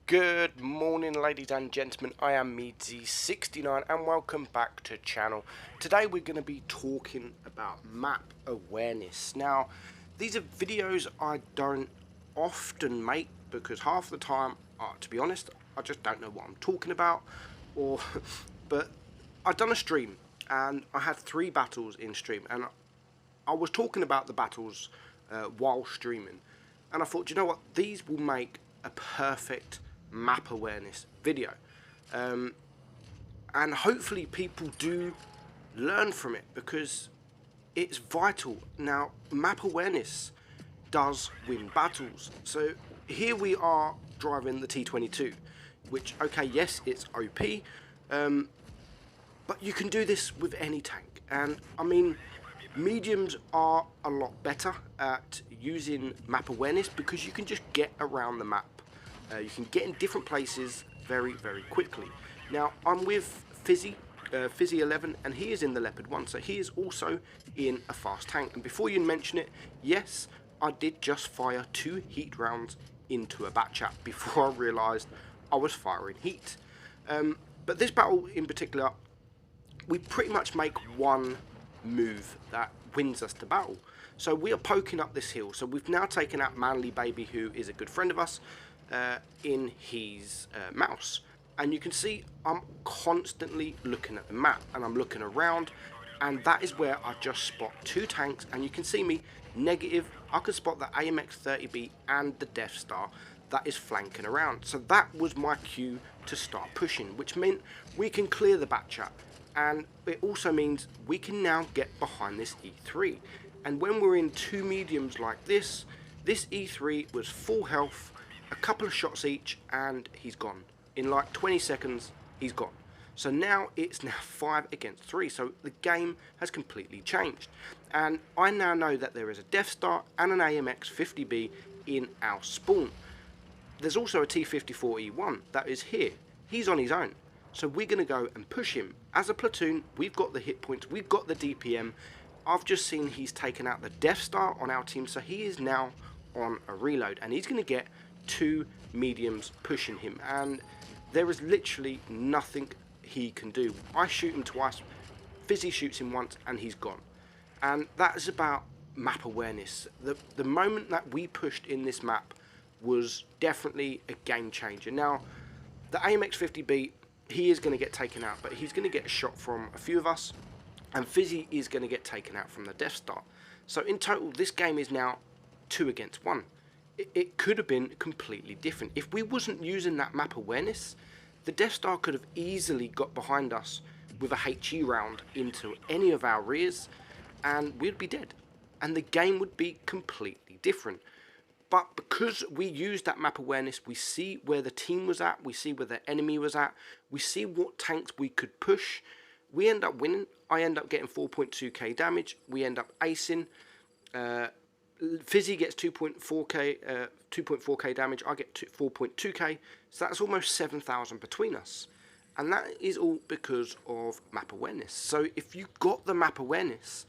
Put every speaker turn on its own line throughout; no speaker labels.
Good morning, ladies and gentlemen. I am Meadsyreplays and welcome back to channel. Today we're going to be talking about map awareness. Now, these are videos I don't often make because half the time, to be honest, I just don't know what I'm talking about. But I've done a stream and I had 3 battles in stream, and I was talking about the battles while streaming, and I thought, you know what, these will make a perfect map awareness video, and hopefully people do learn from it because it's vital. Now, map awareness does win battles. So here we are driving the T22, which, okay, yes, it's OP, but you can do this with any tank. And I mean, mediums are a lot better at using map awareness because you can just get around the map. You can get in different places very, very quickly. Now, I'm with Fizzy11, and he is in the Leopard 1, so he is also in a fast tank. And before you mention it, yes, I did just fire 2 heat rounds into a bat chat before I realised I was firing heat. But this battle in particular, we pretty much make one move that wins us the battle. So we are poking up this hill. So we've now taken out Manly Baby, who is a good friend of us, in his mouse, and you can see I'm constantly looking at the map and I'm looking around, and that is where I just spot 2 tanks, and you can see me negative. I can spot the AMX 30B and the Death Star that is flanking around. So that was my cue to start pushing, which meant we can clear the bat chat, and it also means we can now get behind this E3. And when we're in 2 mediums like this E3 was full health, a couple of shots each, and he's gone. In like 20 seconds, he's gone. So now it's 5 against 3. So the game has completely changed. And I now know that there is a Death Star and an AMX 50B in our spawn. There's also a T-54E1 that is here. He's on his own. So we're going to go and push him. As a platoon, we've got the hit points, we've got the DPM. I've just seen he's taken out the Death Star on our team, so he is now on a reload, and he's going to get 2 mediums pushing him, and there is literally nothing he can do. I shoot him twice, Fizzy shoots him once, and he's gone. And that is about map awareness. The moment that we pushed in this map was definitely a game changer. Now, the AMX 50B, he is going to get taken out, but he's going to get a shot from a few of us, and Fizzy is going to get taken out from the Death Star. So in total, this game is now 2 against 1. It could have been completely different. If we wasn't using that map awareness, the Death Star could have easily got behind us with a HE round into any of our rears, and we'd be dead. And the game would be completely different. But because we used that map awareness, we see where the team was at, we see where the enemy was at, we see what tanks we could push. We end up winning. I end up getting 4.2k damage. We end up acing. Fizzy gets 2.4k damage. I get 4.2k. So that's almost 7,000 between us, and that is all because of map awareness. So if you got the map awareness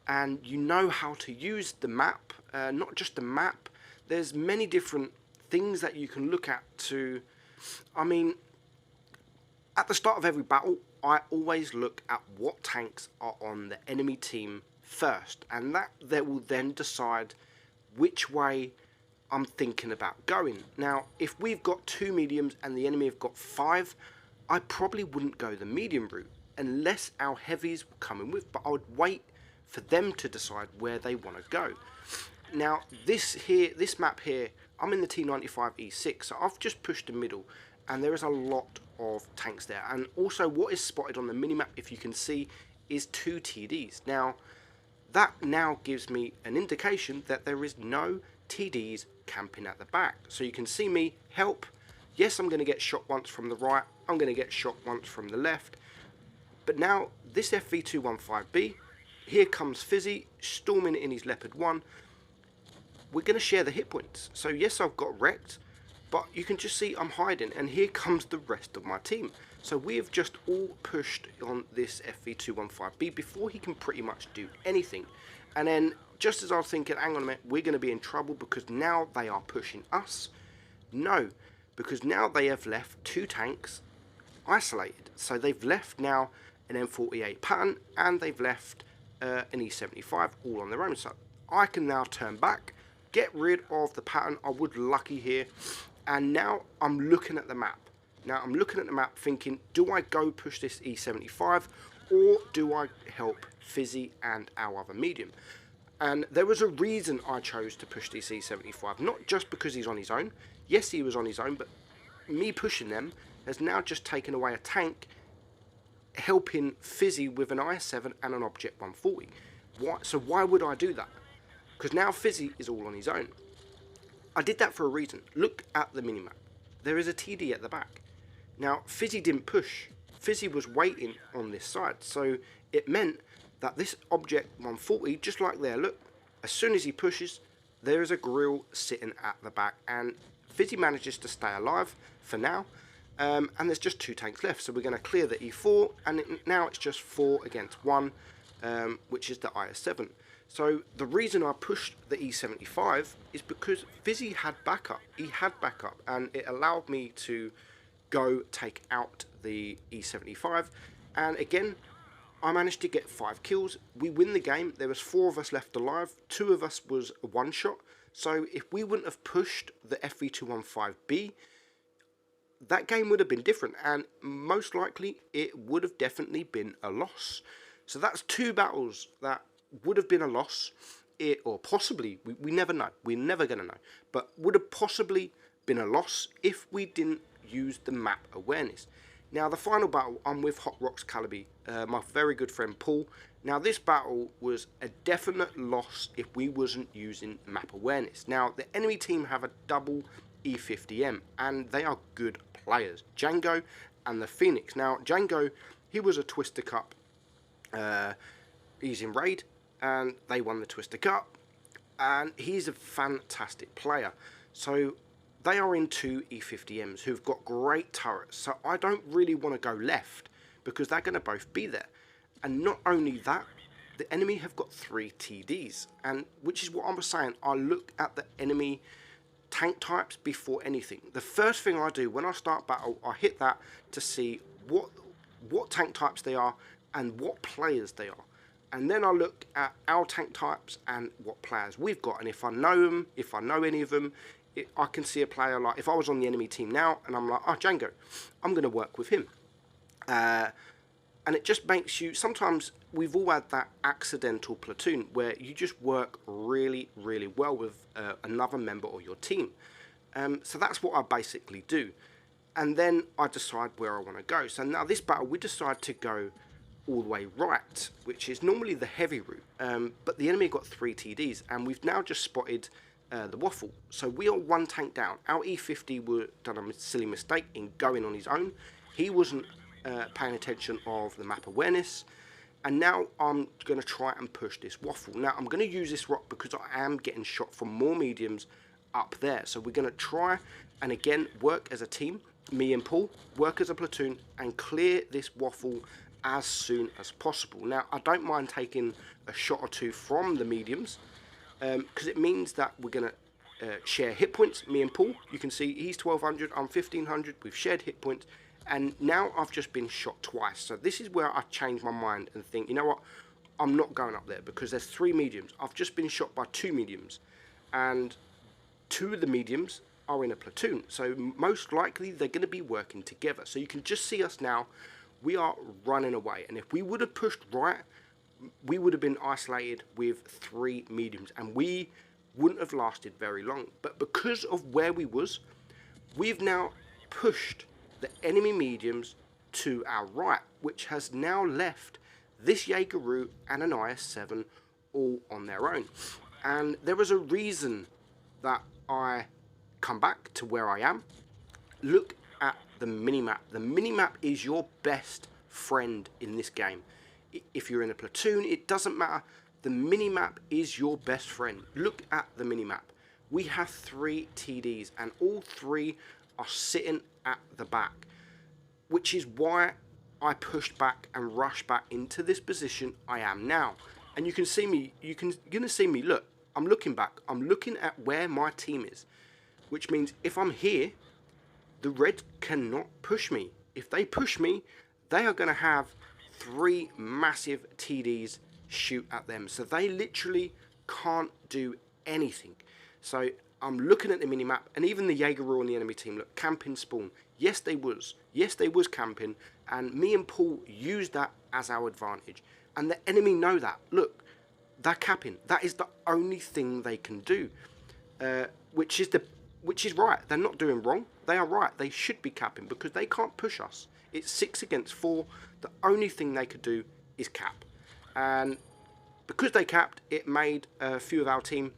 and you know how to use the map, not just the map, there's many different things that you can look at to. I mean, at the start of every battle, I always look at what tanks are on the enemy team first, and that will then decide which way I'm thinking about going. Now, if we've got 2 mediums and the enemy have got 5, I probably wouldn't go the medium route unless our heavies were coming with, but I would wait for them to decide where they want to go. Now, this map here, I'm in the T95E6, so I've just pushed the middle, and there is a lot of tanks there. And also, what is spotted on the minimap, if you can see, is 2 TDs. Now, that now gives me an indication that there is no TDs camping at the back. So you can see me help. Yes, I'm going to get shot once from the right. I'm going to get shot once from the left. But now, this FV215B, here comes Fizzy, storming in his Leopard 1. We're going to share the hit points. So yes, I've got wrecked, but you can just see I'm hiding, and here comes the rest of my team. So we have just all pushed on this FV215B before he can pretty much do anything. And then just as I was thinking, hang on a minute, we're going to be in trouble because now they are pushing us. No, because now they have left 2 tanks isolated. So they've left now an M48 pattern, and they've left an E75 all on their own. So I can now turn back, get rid of the pattern. I would lucky here, and now I'm looking at the map. Now I'm looking at the map thinking, do I go push this E75, or do I help Fizzy and our other medium? And there was a reason I chose to push this E75, not just because he's on his own. Yes, he was on his own, but me pushing them has now just taken away a tank, helping Fizzy with an IS-7 and an Object 140. So why would I do that? Because now Fizzy is all on his own. I did that for a reason. Look at the minimap. There is a TD at the back. Now, Fizzy didn't push. Fizzy was waiting on this side. So it meant that this Object 140, just like there, look, as soon as he pushes, there is a grill sitting at the back. And Fizzy manages to stay alive for now. And there's just 2 tanks left. So we're going to clear the E4. And now it's just 4 against 1, which is the IS-7. So the reason I pushed the E75 is because Fizzy had backup. He had backup, and it allowed me to go take out the E75. And again, I managed to get 5 kills. We win the game. There was 4 of us left alive. 2 of us was a one-shot. So if we wouldn't have pushed the FV215B, that game would have been different, and most likely it would have definitely been a loss. So that's 2 battles that would have been a loss, or possibly, we never know, we're never going to know, but would have possibly been a loss if we didn't use the map awareness. Now the final battle, I'm with Hot Rocks Calibi, my very good friend Paul. Now this battle was a definite loss if we wasn't using map awareness. Now the enemy team have a double E50M, and they are good players, Django and the Phoenix. Now Django, he was a Twister Cup, he's in raid, and they won the Twister Cup, and he's a fantastic player. So they are in 2 E50Ms who've got great turrets, so I don't really want to go left because they're going to both be there. And not only that, the enemy have got 3 TDs, and which is what I was saying, I look at the enemy tank types before anything. The first thing I do when I start battle, I hit that to see what tank types they are and what players they are. And then I look at our tank types and what players we've got. And if I know them, if I know any of them, I can see a player like, if I was on the enemy team now and I'm like, oh, Django, I'm going to work with him. And it just makes you, sometimes we've all had that accidental platoon where you just work really, really well with another member of your team. So that's what I basically do. And then I decide where I want to go. So now this battle, we decide to go all the way right, which is normally the heavy route, but the enemy got 3 TDs, and we've now just spotted the waffle. So we are 1 tank down. Our E50 were done a silly mistake in going on his own. He wasn't paying attention of the map awareness, and now I'm going to try and push this waffle. Now I'm going to use this rock because I am getting shot from more mediums up there. So we're going to try and again work as a team, me and Paul, work as a platoon and clear this waffle as soon as possible. Now I don't mind taking a shot or 2 from the mediums, because it means that we're going to share hit points, me and Paul. You can see he's 1200, I'm 1500, we've shared hit points, and now I've just been shot twice. So this is where I change my mind and think, you know what, I'm not going up there because there's 3 mediums. I've just been shot by 2 mediums, and 2 of the mediums are in a platoon, so most likely they're going to be working together. So you can just see us now, we are running away, and if we would have pushed right, we would have been isolated with 3 mediums, and we wouldn't have lasted very long. But because of where we was, we've now pushed the enemy mediums to our right, which has now left this Jaeger and an IS-7 all on their own. And there was a reason that I come back to where I am. Look at the minimap. The minimap is your best friend in this game. If you're in a platoon, it doesn't matter. The minimap is your best friend. Look at the minimap. We have 3 TDs, and all 3 are sitting at the back, which is why I pushed back and rushed back into this position I am now. And you can see me, you're gonna see me, look, I'm looking back, I'm looking at where my team is, which means if I'm here, the Reds cannot push me. If they push me, they are going to have 3 massive TDs shoot at them. So they literally can't do anything. So I'm looking at the minimap, and even the Jaeger on the enemy team, look, camping spawn. Yes, they was. Yes, they was camping, and me and Paul used that as our advantage. And the enemy know that. Look, they're capping. That is the only thing they can do, which is right. They're not doing wrong. They are right. They should be capping because they can't push us. It's 6 against 4. The only thing they could do is cap. And because they capped, it made a few of our team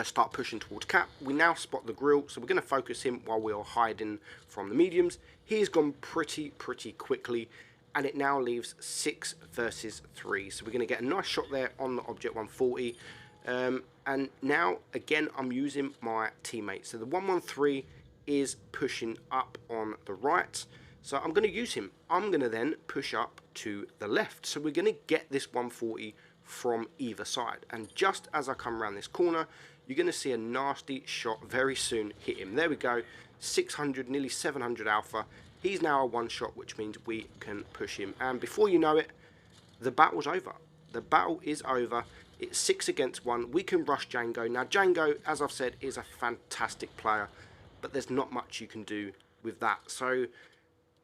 start pushing towards cap. We now spot the grill, so we're going to focus him while we are hiding from the mediums. He's gone pretty quickly, and it now leaves 6 versus 3. So we're going to get a nice shot there on the Object 140. And now, again, I'm using my teammates. So the 113 is pushing up on the right. So I'm going to use him. I'm going to then push up to the left. So we're going to get this 140 from either side. And just as I come around this corner, you're going to see a nasty shot very soon hit him. There we go. 600, nearly 700 alpha. He's now a one shot, which means we can push him. And before you know it, the battle's over. The battle is over. It's 6 against 1. We can rush Django. Now, Django, as I've said, is a fantastic player, but there's not much you can do with that. So,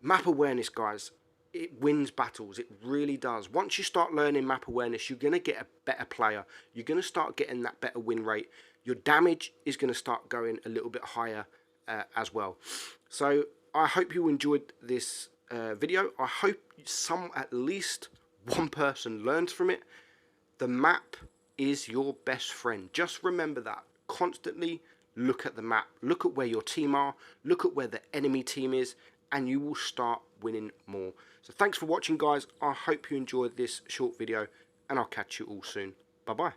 map awareness, guys, it wins battles. It really does. Once you start learning map awareness, you're going to get a better player. You're going to start getting that better win rate. Your damage is going to start going a little bit higher as well. So, I hope you enjoyed this video. I hope at least one person learns from it. The map is your best friend. Just remember that. Constantly look at the map. Look at where your team are. Look at where the enemy team is. And you will start winning more. So thanks for watching, guys. I hope you enjoyed this short video. And I'll catch you all soon. Bye-bye.